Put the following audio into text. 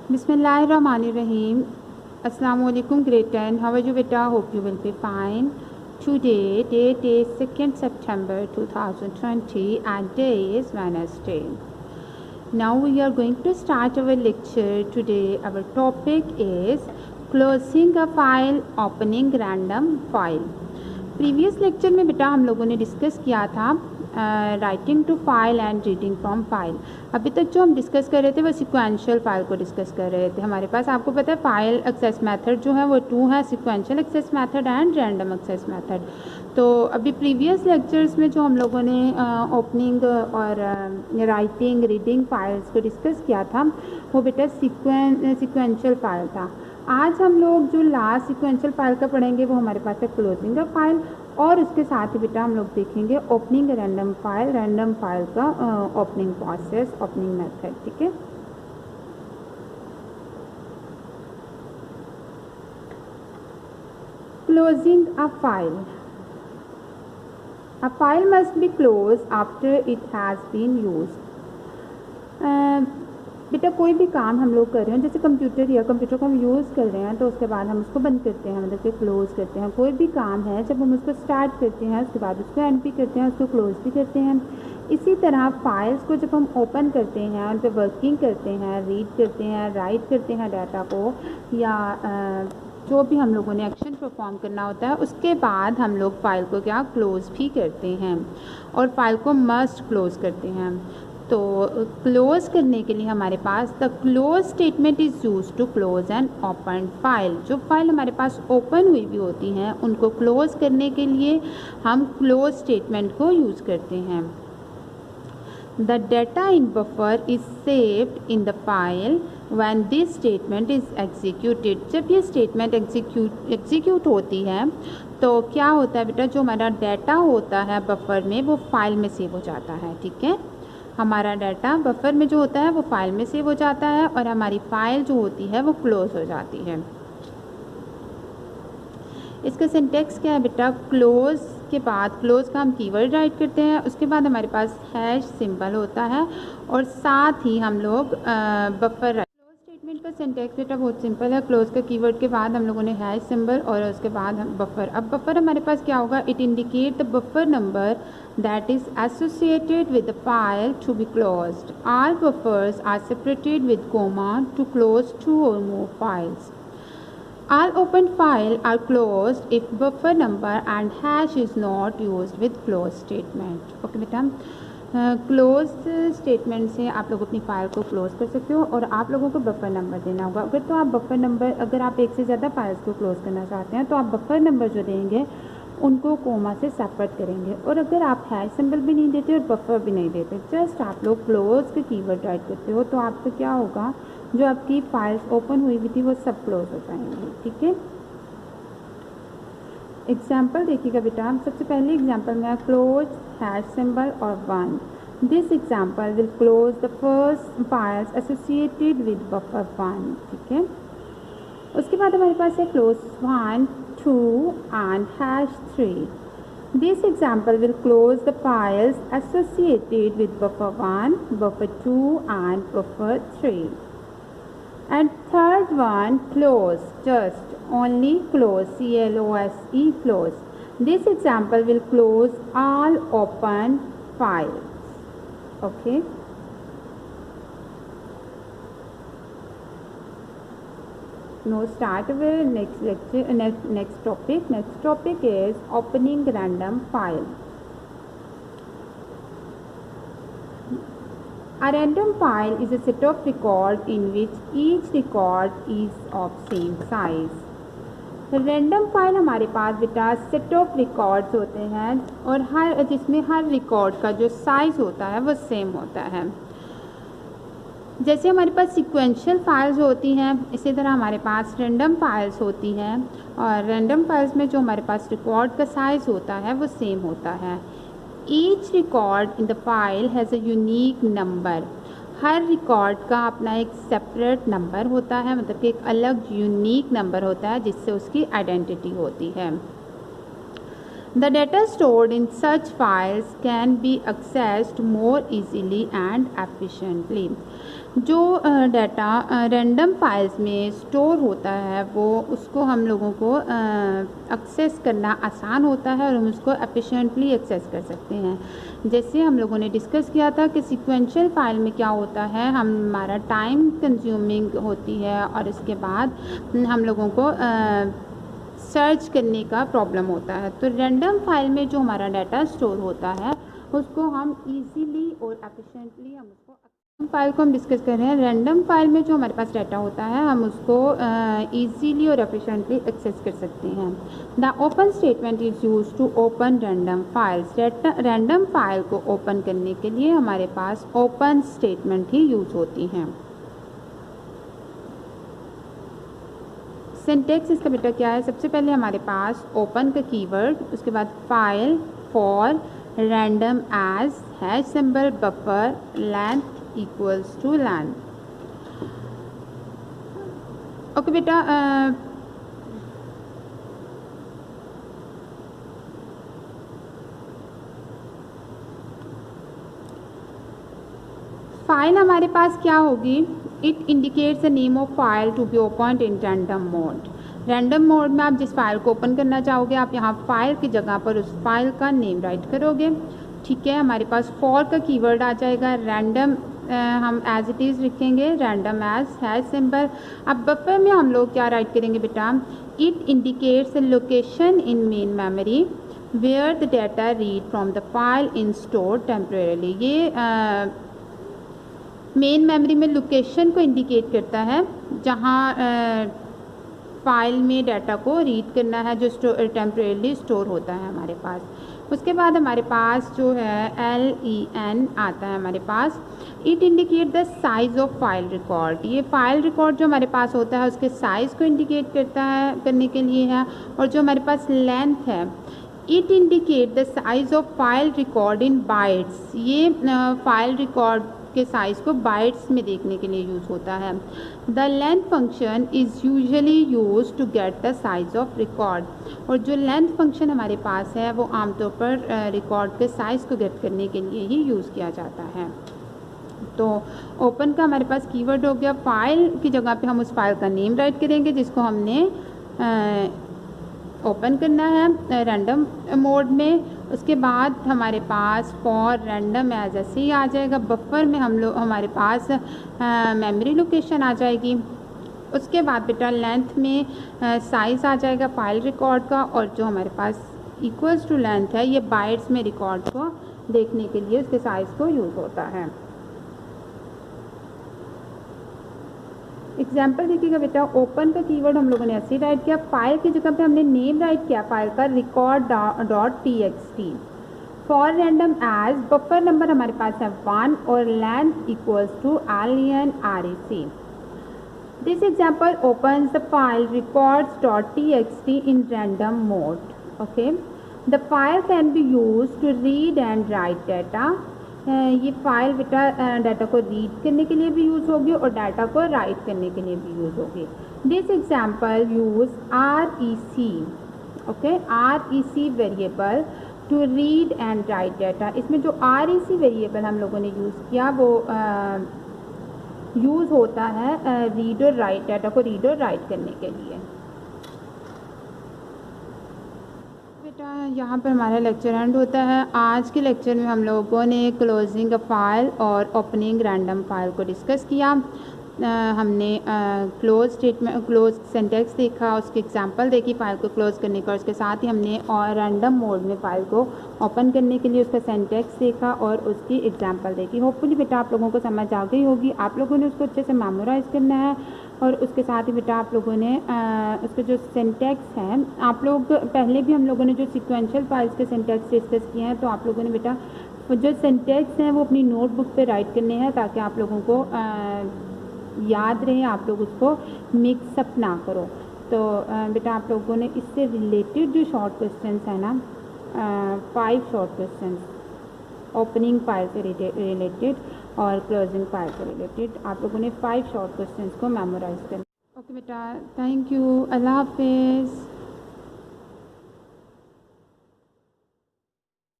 Bismillahirrahmanirrahim. Assalamu alaikum grade 10. How are you beta? Hope you will be fine. Today date is 2nd September 2020 and day is Wednesday. Now we are going to start our lecture. Today our topic is closing a file, opening random file. Previous lecture में बेटा हम लोगों ने discuss किया था writing to file and reading from file. अभी तक जो हम डिस्कस कर रहे थे वो सिक्वेंशियल फाइल को डिस्कस कर रहे थे। हमारे पास आपको पता है फाइल एक्सेस मेथड जो है वो 2 है, sequential access method and random access method. तो अभी प्रीवियस लेक्चर्स में जो हम लोगों ने ओपनिंग और राइटिंग रीडिंग फाइल्स को डिस्कस किया था वो बेटा सिक्वेंशियल फाइल था। आज हम लोग जो लास्ट सिक्वेंशियल फाइल का पढ़ेंगे वो हमारे पास है क्लोजिंग अ फाइल, और उसके साथ ही बेटा हम लोग देखेंगे ओपनिंग रैंडम फाइल का ओपनिंग प्रोसेस, ओपनिंग मेथड। ठीक है, closing a file. A file must be closed after it has been used. बेटा कोई भी काम हम लोग कर रहे हैं, जैसे कंप्यूटर को हम यूज़ कर रहे हैं तो उसके बाद हम उसको बंद करते हैं, मतलब कि क्लोज़ करते हैं। कोई भी काम है जब हम उसको स्टार्ट करते हैं उसके बाद उसको एंड भी करते हैं, उसको क्लोज़ भी करते हैं। इसी तरह फाइल्स को जब हम ओपन करते हैं, उन पर वर्किंग करते हैं, रीड करते हैं, राइट करते हैं डाटा को, या जो भी हम लोगों ने एक्शन परफॉर्म करना होता है उसके बाद हम लोग फाइल को क्या क्लोज़ भी करते हैं, और फाइल को मस्ट क्लोज़ करते हैं। तो क्लोज़ करने के लिए हमारे पास the close statement is use to close and open file. जो फाइल हमारे पास ओपन हुई भी होती हैं उनको क्लोज़ करने के लिए हम क्लोज स्टेटमेंट को यूज़ करते हैं। The data in buffer is saved in the file when this statement is executed. जब ये स्टेटमेंट एग्जीक्यूट होती है तो क्या होता है बेटा, जो हमारा डाटा होता है बफर में वो फाइल में सेव हो जाता है। ठीक है, हमारा डाटा बफर में जो होता है वो फाइल में सेव हो जाता है और हमारी फाइल जो होती है वो क्लोज हो जाती है। इसका सिंटेक्स क्या है बेटा, क्लोज के बाद क्लोज का हम कीवर्ड राइट करते हैं, उसके बाद हमारे पास हैश सिंबल होता है और साथ ही हम लोग बफर। स्टेटमेंट का सिंटेक्स बेटा बहुत सिंपल है, क्लोज का कीवर्ड के बाद हम लोगों ने हैश सिंबल और उसके बाद हम बफर। अब बफर हमारे पास क्या होगा, it indicate the buffer number that is associated with the file to be closed. All buffers are separated with comma to close 2 or more files. All open files are closed if buffer number and hash is not used with close statement. Okay बेटा, close statement से आप लोग अपनी file को close कर सकते हो और आप लोगों को बफर नंबर देना होगा। अगर तो आप बफर नंबर, अगर आप एक से ज़्यादा फाइल्स को क्लोज़ करना चाहते हैं तो आप बफर नंबर जो देंगे उनको कोमा से सेपरेट करेंगे, और अगर आप हैश सिंबल भी नहीं देते और बफर भी नहीं देते, जस्ट आप लोग क्लोज के कीवर्ड राइट करते हो तो आपको क्या होगा, जो आपकी फाइल्स ओपन हुई हुई थी वो सब क्लोज हो जाएंगी। ठीक है, एग्जाम्पल देखिएगा बेटा। सबसे पहले एग्जाम्पल में क्लोज हैश सिंबल और 1। This example will close the first files associated with buffer 1। ठीक है, उसके बाद हमारे पास है close 1, 2 and hash 3. This example will close the files associated with buffer 1, buffer 2 and buffer 3. And third one, close, just only close, C-L-O-S-E, close. This example will close all open files. Okay. Now start with next lecture, next topic. Next topic is opening random file. A random file is a set of records in which each record is of same size. Random file हमारे पास बेटा set of records होते हैं और जिसमें हर record का जो size होता है वो सेम होता है। जैसे हमारे पास सिक्वेंशियल फाइल्स होती हैं इसी तरह हमारे पास रैंडम फाइल्स होती हैं, और रैंडम फाइल्स में जो हमारे पास रिकॉर्ड का साइज़ होता है वो सेम होता है। Each record in the file has a unique number. Her record का अपना एक सेपरेट नंबर होता है, मतलब कि एक अलग यूनिक नंबर होता है जिससे उसकी आइडेंटिटी होती है। The data stored in such files can be accessed more easily and efficiently. जो डाटा रैंडम फाइल्स में स्टोर होता है वो उसको हम लोगों को एक्सेस करना आसान होता है और हम उसको एफिशिएंटली एक्सेस कर सकते हैं। जैसे हम लोगों ने डिस्कस किया था कि सीक्वेंशियल फाइल में क्या होता है, हमारा टाइम कंज्यूमिंग होती है और इसके बाद हम लोगों को सर्च करने का प्रॉब्लम होता है। तो रैंडम फाइल में जो हमारा डाटा स्टोर होता है उसको हम ईजीली और एफिशिएंटली हम उसको फाइल को हम डिस्कस कर रहे हैं। रैंडम फाइल में जो हमारे पास डाटा होता है हम उसको ईजीली और एफिशिएंटली एक्सेस कर सकते हैं। The open statement is use to open random files. Random file को ओपन करने के लिए हमारे पास ओपन स्टेटमेंट ही यूज होती हैं। सिंटेक्स इसका बेटा क्या है, सबसे पहले हमारे पास ओपन का कीवर्ड, उसके बाद file, for, random as, hash symbol, buffer, length equals to length. Okay बेटा, फाइल हमारे पास क्या होगी, it indicates the name of file to be open in random mode. Random mode में आप जिस फाइल को ओपन करना चाहोगे आप यहाँ फाइल की जगह पर उस फाइल का नेम राइट करोगे। ठीक है, हमारे पास फॉर का कीवर्ड आ जाएगा, रैंडम हम एज इट इज़ लिखेंगे, रैंडम एज, हैश सिंबल। अब बफर में हम लोग क्या राइट करेंगे बेटा, it indicates location in main memory where the data read from the file in store temporarily. ये मेन मेमोरी में लोकेशन को इंडिकेट करता है जहाँ फाइल में डाटा को रीड करना है जो टेम्परेली स्टोर होता है हमारे पास। उसके बाद हमारे पास जो है LEN आता है हमारे पास, it indicate the size of file record. ये फाइल रिकॉर्ड जो हमारे पास होता है उसके साइज़ को इंडिकेट करने के लिए है। और जो हमारे पास लेंथ है, it indicate the size of file record in bytes. ये फाइल रिकॉर्ड के साइज़ को बाइट्स में देखने के लिए यूज़ होता है। The length function is usually use to get the size of record. और जो लेंथ फंक्शन हमारे पास है वो आमतौर पर रिकॉर्ड के साइज़ को गेट करने के लिए ही यूज़ किया जाता है। तो ओपन का हमारे पास कीवर्ड हो गया, फाइल की जगह पे हम उस फाइल का नेम राइट करेंगे जिसको हमने ओपन करना है रैंडम मोड में। उसके बाद हमारे पास फॉर, रैंडम एज ऐसे ही आ जाएगा। बफर में हमारे पास मेमोरी लोकेशन आ जाएगी। उसके बाद बेटा लेंथ में साइज़ आ जाएगा फाइल रिकॉर्ड का, और जो हमारे पास इक्वल्स टू लेंथ है ये बाइट्स में रिकॉर्ड को देखने के लिए उसके साइज़ को यूज़ होता है। एग्जाम्पल देखिएगा बेटा, ओपन का कीवर्ड हम लोगों ने ऐसे राइट किया, फाइल की जगह पे हमने नेम राइट किया फाइल का record.txt। For random as, buffer number हमारे पास है 1 और length equals to LEN REC। This example opens the file records.txt in random mode. Okay, the file can be used to read and write data. ये file बेटा data को read करने के लिए भी यूज़ होगी और डाटा को राइट करने के लिए भी यूज़ होगी। This example use REC, okay, REC variable to read and write data. इसमें जो REC वेरिएबल हम लोगों ने यूज़ किया वो यूज़ होता है रीड और राइट, डाटा को रीड और राइट करने के लिए। बेटा यहाँ पर हमारा लेक्चर एंड होता है। आज के लेक्चर में हम लोगों ने क्लोजिंग अ फाइल और ओपनिंग रैंडम फाइल को डिस्कस किया। हमने क्लोज सिंटैक्स देखा, उसके एग्जांपल देखी फाइल को क्लोज करने का, उसके साथ ही हमने और रैंडम मोड में फ़ाइल को ओपन करने के लिए उसका सिंटैक्स देखा और उसकी एग्जांपल देखी। होपफुली बेटा आप लोगों को समझ आ गई होगी। आप लोगों ने उसको अच्छे से मेमोराइज़ करना है और उसके साथ ही बेटा आप लोगों ने उसके जो सिंटैक्स है, आप लोग पहले भी हम लोगों ने जो सीक्वेंशियल फाइल्स के सिंटैक्स डिस्कस किए हैं, तो आप लोगों ने बेटा जो सिंटैक्स हैं वो अपनी नोटबुक पे राइट करने हैं ताकि आप लोगों को याद रहे, आप लोग उसको मिक्सअप ना करो। तो बेटा आप लोगों ने इससे रिलेटेड जो शॉर्ट क्वेश्चंस है ना, 5 शॉर्ट क्वेश्चंस ओपनिंग फाइल से रिलेटेड और क्लोजिंग फाइल से रिलेटेड, आप लोगों ने 5 शॉर्ट क्वेश्चंस को मेमोराइज करना। ओके बेटा, थैंक यू, अल्लाह हाफिज़।